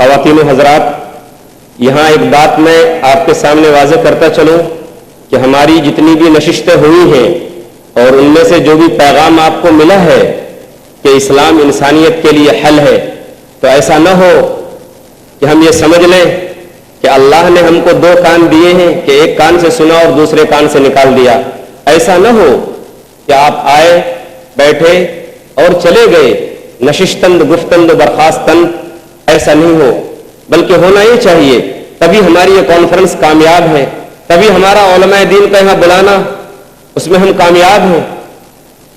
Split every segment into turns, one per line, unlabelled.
خواتین و حضرات، یہاں ایک بات میں آپ کے سامنے واضح کرتا چلوں کہ ہماری جتنی بھی نشستیں ہوئی ہیں اور ان میں سے جو بھی پیغام آپ کو ملا ہے کہ اسلام انسانیت کے لیے حل ہے، تو ایسا نہ ہو کہ ہم یہ سمجھ لیں کہ اللہ نے ہم کو دو کان دیے ہیں کہ ایک کان سے سنا اور دوسرے کان سے نکال دیا۔ ایسا نہ ہو کہ آپ آئے، بیٹھے اور چلے گئے، نشستند گفتند برخاستند، ایسا نہیں ہو، بلکہ ہونا یہ چاہیے۔ تبھی ہماری یہ کانفرنس کامیاب ہے، تبھی ہمارا علماء دین کا یہاں بلانا، اس میں ہم کامیاب ہیں،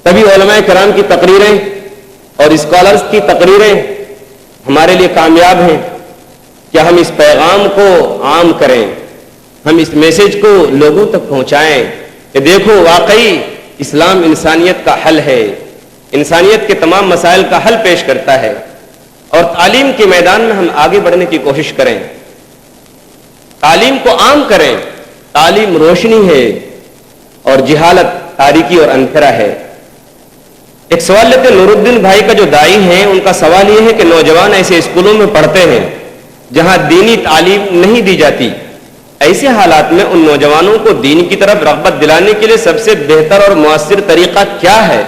تبھی علماء کرام کی تقریریں اور اسکالرز کی تقریریں ہمارے لیے کامیاب ہیں کہ ہم اس پیغام کو عام کریں، ہم اس میسج کو لوگوں تک پہنچائیں کہ دیکھو واقعی اسلام انسانیت کا حل ہے، انسانیت کے تمام مسائل کا حل پیش کرتا ہے۔ اور تعلیم کے میدان میں ہم آگے بڑھنے کی کوشش کریں، تعلیم کو عام کریں۔ تعلیم روشنی ہے اور جہالت تاریکی اور اندھیرا ہے۔ ایک سوال لیتے نور الدین بھائی کا جو دائی ہیں، ان کا سوال یہ ہے کہ نوجوان ایسے اسکولوں میں پڑھتے ہیں جہاں دینی تعلیم نہیں دی جاتی، ایسے حالات میں ان نوجوانوں کو دین کی طرف رغبت دلانے کے لیے سب سے بہتر اور مؤثر طریقہ کیا ہے؟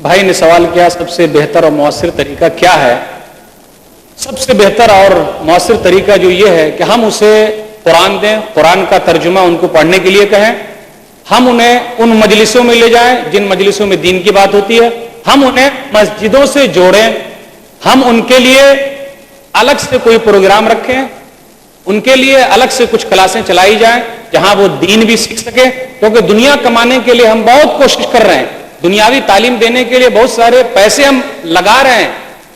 بھائی نے سوال کیا سب سے بہتر اور مؤثر طریقہ کیا ہے؟ سب سے بہتر اور مؤثر طریقہ جو یہ ہے کہ ہم اسے قرآن دیں، قرآن کا ترجمہ ان کو پڑھنے کے لیے کہیں، ہم انہیں ان مجلسوں میں لے جائیں جن مجلسوں میں دین کی بات ہوتی ہے، ہم انہیں مسجدوں سے جوڑیں، ہم ان کے لیے الگ سے کوئی پروگرام رکھیں، ان کے لیے الگ سے کچھ کلاسیں چلائی جائیں جہاں وہ دین بھی سیکھ سکیں، کیونکہ دنیا کمانے کے لیے ہم بہت کوشش کر رہے ہیں، دنیاوی تعلیم دینے کے لیے بہت سارے پیسے ہم لگا رہے ہیں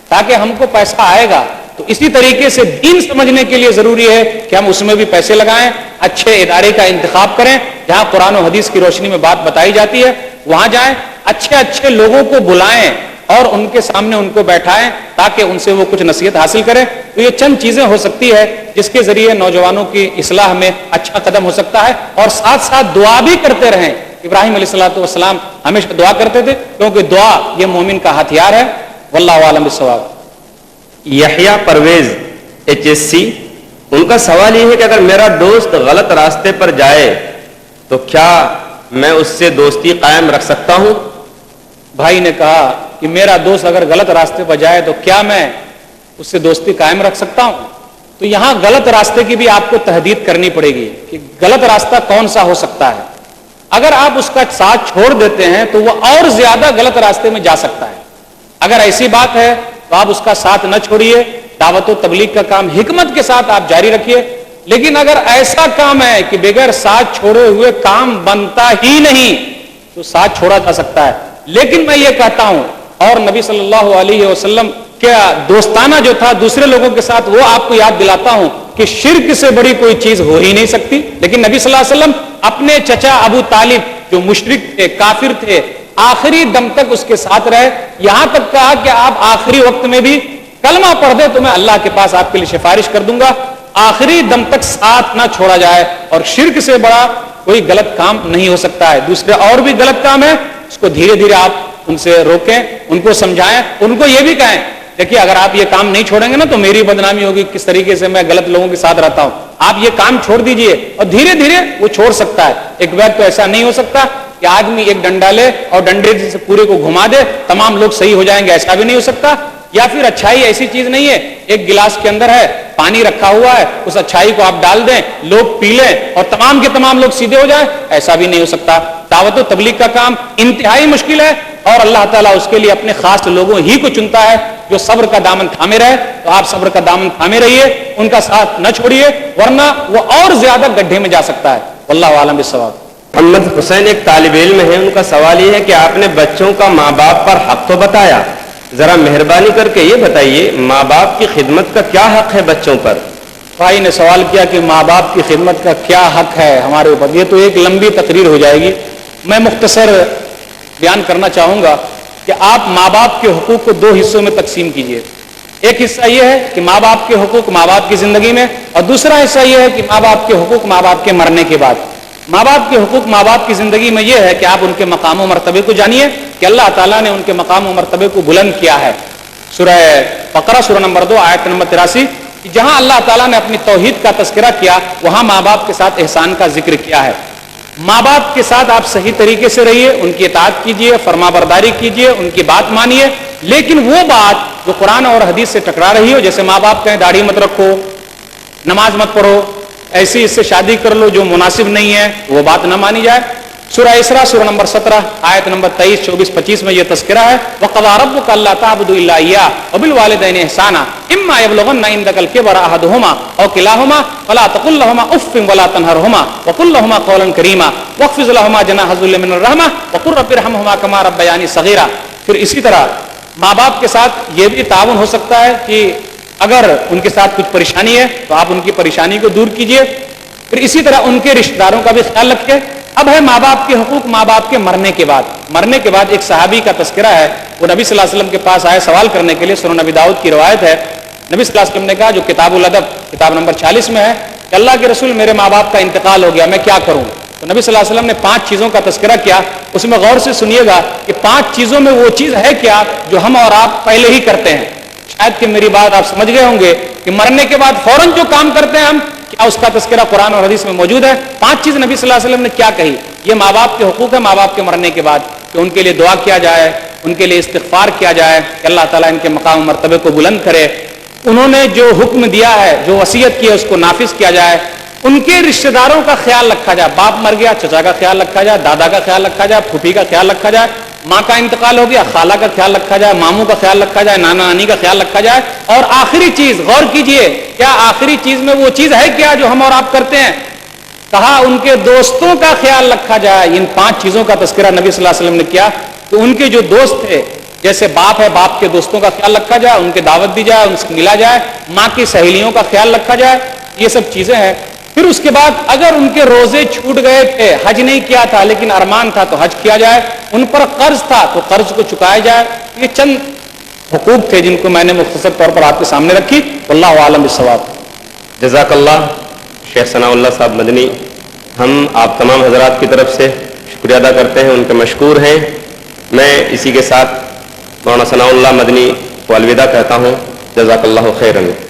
تاکہ ہم کو پیسہ آئے گا، تو اسی طریقے سے دین سمجھنے کے لیے ضروری ہے کہ ہم اس میں بھی پیسے لگائیں، اچھے ادارے کا انتخاب کریں جہاں قرآن و حدیث کی روشنی میں بات بتائی جاتی ہے، وہاں جائیں، اچھے اچھے لوگوں کو بلائیں اور ان کے سامنے ان کو بیٹھائیں تاکہ ان سے وہ کچھ نصیحت حاصل کریں۔ تو یہ چند چیزیں ہو سکتی ہے جس کے ذریعے نوجوانوں کی اصلاح میں اچھا قدم ہو سکتا ہے، اور ساتھ ساتھ دعا بھی کرتے رہیں۔ ابراہیم علیہ السلام ہمیشہ دعا کرتے تھے کیونکہ دعا یہ مومن کا ہتھیار ہے۔ واللہ اعلم بالصواب۔
یحییٰ پرویز HSC، ان کا سوال یہ ہے کہ اگر میرا دوست غلط راستے پر جائے تو کیا میں اس سے دوستی قائم رکھ سکتا ہوں؟
بھائی نے کہا کہ میرا دوست اگر غلط راستے پر جائے تو کیا میں اس سے دوستی قائم رکھ سکتا ہوں؟ تو یہاں غلط راستے کی بھی آپ کو تحدید کرنی پڑے گی کہ غلط راستہ کون سا ہو سکتا ہے۔ اگر آپ اس کا ساتھ چھوڑ دیتے ہیں تو وہ اور زیادہ غلط راستے میں جا سکتا ہے۔ اگر ایسی بات ہے تو آپ اس کا ساتھ نہ چھوڑیے، دعوت و تبلیغ کا کام حکمت کے ساتھ آپ جاری رکھیے۔ لیکن اگر ایسا کام ہے کہ بغیر ساتھ چھوڑے ہوئے کام بنتا ہی نہیں تو ساتھ چھوڑا جا سکتا ہے۔ لیکن میں یہ کہتا ہوں، اور نبی صلی اللہ علیہ وسلم کیا دوستانہ جو تھا دوسرے لوگوں کے ساتھ، وہ آپ کو یاد دلاتا ہوں کہ شرک سے بڑی کوئی چیز ہو ہی نہیں سکتی۔ لیکن نبی صلی اللہ علیہ وسلم اپنے چچا ابو طالب جو مشرک تھے، کافر تھے، آخری دم تک اس کے ساتھ رہے، یہاں تک کہا کہ آپ آخری وقت میں بھی کلمہ پڑھ دے تو میں اللہ کے پاس آپ کے لیے سفارش کر دوں گا۔ آخری دم تک ساتھ نہ چھوڑا جائے، اور شرک سے بڑا کوئی غلط کام نہیں ہو سکتا ہے۔ دوسرے اور بھی غلط کام ہے، اس کو دھیرے دھیرے آپ ان سے روکیں، ان کو سمجھائیں، ان کو یہ بھی کہیں دیکھیے اگر آپ یہ کام نہیں چھوڑیں گے نا تو میری بدنامی ہوگی، کس طریقے سے میں غلط لوگوں کے ساتھ رہتا ہوں، آپ یہ کام چھوڑ دیجئے، اور دھیرے دھیرے وہ چھوڑ سکتا ہے۔ ایک وقت تو ایسا نہیں ہو سکتا کہ آدمی ایک ڈنڈا لے اور ڈنڈے سے پورے کو گھما دے تمام لوگ صحیح ہو جائیں گے، ایسا بھی نہیں ہو سکتا۔ یا پھر اچھائی ایسی چیز نہیں ہے، ایک گلاس کے اندر ہے پانی رکھا ہوا ہے، اس اچھائی کو آپ ڈال دیں، لوگ پی لیں اور تمام کے تمام لوگ سیدھے ہو جائیں، ایسا بھی نہیں ہو سکتا۔ دعوت و تبلیغ کا کام انتہائی مشکل ہے، اور اللہ تعالیٰ اس کے لیے اپنے خاص لوگوں ہی کو چنتا ہے جو صبر کا دامن تھامے رہے۔ تو آپ صبر کا دامن تھامے رہیے، ان کا ساتھ نہ چھوڑیے، ورنہ وہ اور زیادہ گڈھے میں جا سکتا ہے۔ واللہ اعلم بالصواب۔
محمد حسین ایک طالب علم ہے، ان کا سوال یہ ہے کہ آپ نے بچوں کا ماں باپ پر حق تو بتایا، ذرا مہربانی کر کے یہ بتائیے ماں باپ کی خدمت کا کیا حق ہے بچوں پر؟
بھائی نے سوال کیا کہ ماں باپ کی خدمت کا کیا حق ہے ہمارے اوپر۔ یہ تو ایک لمبی تقریر ہو جائے گی، میں مختصر بیان کرنا چاہوں گا کہ آپ ماں باپ کے حقوق کو دو حصوں میں تقسیم کیجئے۔ ایک حصہ یہ ہے کہ ماں باپ کے حقوق ماں باپ کی زندگی میں، اور دوسرا حصہ یہ ہے کہ ماں باپ کے حقوق ماں باپ کے مرنے کے بعد۔ ماں باپ کے حقوق ماں باپ کی زندگی میں یہ ہے کہ آپ ان کے مقام و مرتبے کو جانیے کہ اللہ تعالیٰ نے ان کے مقام و مرتبے کو بلند کیا ہے، سورہ بقرہ سورہ نمبر 2 آیت نمبر 83، جہاں اللہ تعالیٰ نے اپنی توحید کا تذکرہ کیا وہاں ماں باپ کے ساتھ احسان کا ذکر کیا ہے۔ ماں باپ کے ساتھ آپ صحیح طریقے سے رہیے، ان کی اطاعت کیجیے، فرما برداری کیجیے، ان کی بات مانیے، لیکن وہ بات جو قرآن اور حدیث سے ٹکرا رہی ہو، جیسے ماں باپ کہیں داڑھی مت رکھو، نماز مت پڑھو، ایسی اس سے شادی کر لو جو مناسب نہیں ہے، وہ بات نہ مانی جائے۔ سورہ اسراء سورہ نمبر 17 آیت نمبر 23، 24، 25 میں یہ تذکرہ ہے، وَقَضَىٰ رَبُّكَ أَلَّا تَعْبُدُوا إِلَّا إِيَّاهُ وَبِالْوَالِدَيْنِ إِحْسَانًا إِمَّا يَبْلُغَنَّ عِندَكَ الْكِبَرَ أَحَدُهُمَا أَوْ كِلَاهُمَا فَلَا تَقُل لَّهُمَا أُفٍّ وَلَا تَنْهَرْهُمَا وَقُل لَّهُمَا قَوْلًا كَرِيمًا وَاخْفِضْ لَهُمَا جَنَاحَ الذُّلِّ مِنَ الرَّحْمَةِ وَقُل رَّبِّ ارْحَمْهُمَا كَمَا رَبَّيَانِي صَغِيرًا۔ پھر اسی طرح ماں باپ کے ساتھ یہ بھی تعاون ہو سکتا ہے کہ اگر ان کے ساتھ کچھ پریشانی ہے تو آپ ان کی پریشانی کو دور کیجیے۔ پھر اسی طرح ان کے رشتہ داروں کا بھی خیال رکھیں۔ اب ہے ماں باپ کے حقوق ماں باپ کے مرنے کے بعد۔ مرنے کے بعد ایک صحابی کا تذکرہ ہے، وہ نبی صلی اللہ علیہ وسلم کے پاس آئے سوال کرنے کے لیے، سنن نبی داؤد کی روایت ہے۔ نبی صلی اللہ علیہ وسلم نے کہا، جو کتاب الادب کتاب نمبر 46 میں ہے، کہ اللہ کے رسول میرے ماں باپ کا انتقال ہو گیا، میں کیا کروں؟ تو نبی صلی اللہ علیہ وسلم نے 5 چیزوں کا تذکرہ کیا۔ اس میں غور سے سنیے گا کہ 5 چیزوں میں وہ چیز ہے کیا جو ہم اور آپ پہلے ہی کرتے ہیں۔ شاید کہ میری بات آپ سمجھ گئے ہوں گے کہ مرنے کے بعد فوراً جو کام کرتے ہیں ہم، کیا اس کا تذکرہ قرآن اور حدیث میں موجود ہے؟ 5 چیز نبی صلی اللہ علیہ وسلم نے کیا کہی؟ یہ ماں باپ کے حقوق ہے ماں باپ کے مرنے کے بعد، کہ ان کے لیے دعا کیا جائے، ان کے لیے استغفار کیا جائے کہ اللہ تعالیٰ ان کے مقام و مرتبے کو بلند کرے۔ انہوں نے جو حکم دیا ہے، جو وصیت کی ہے، اس کو نافذ کیا جائے۔ ان کے رشتہ داروں کا خیال رکھا جائے، باپ مر گیا چچا کا خیال رکھا جائے، دادا کا خیال رکھا جائے، پھوپھی کا خیال رکھا جائے، ماں کا انتقال ہو گیا خالہ کا خیال رکھا جائے، ماموں کا خیال رکھا جائے، نانا نانی کا خیال رکھا جائے۔ اور آخری چیز غور کیجئے، کیا آخری چیز میں وہ چیز ہے کیا جو ہم اور آپ کرتے ہیں؟ کہا ان کے دوستوں کا خیال رکھا جائے۔ ان 5 چیزوں کا تذکرہ نبی صلی اللہ علیہ وسلم نے کیا کہ ان کے جو دوست تھے، جیسے باپ ہے باپ کے دوستوں کا خیال رکھا جائے، ان کے دعوت دی جائے، ان سے ملا جائے، ماں کی سہیلیوں کا خیال رکھا جائے، یہ سب چیزیں ہیں۔ پھر اس کے بعد اگر ان کے روزے چھوٹ گئے تھے، حج نہیں کیا تھا لیکن ارمان تھا تو حج کیا جائے، ان پر قرض تھا تو قرض کو چکایا جائے۔ یہ چند حقوق تھے جن کو میں نے مختصر طور پر آپ کے سامنے رکھی۔ واللہ عالم بالصواب۔
جزاک اللہ شیخ ثناء اللہ صاحب مدنی، ہم آپ تمام حضرات کی طرف سے شکریہ ادا کرتے ہیں، ان کے مشکور ہیں۔ میں اسی کے ساتھ مولانا ثناء اللہ مدنی کو الوداع کہتا ہوں۔ جزاک اللہ خیرا۔
Allah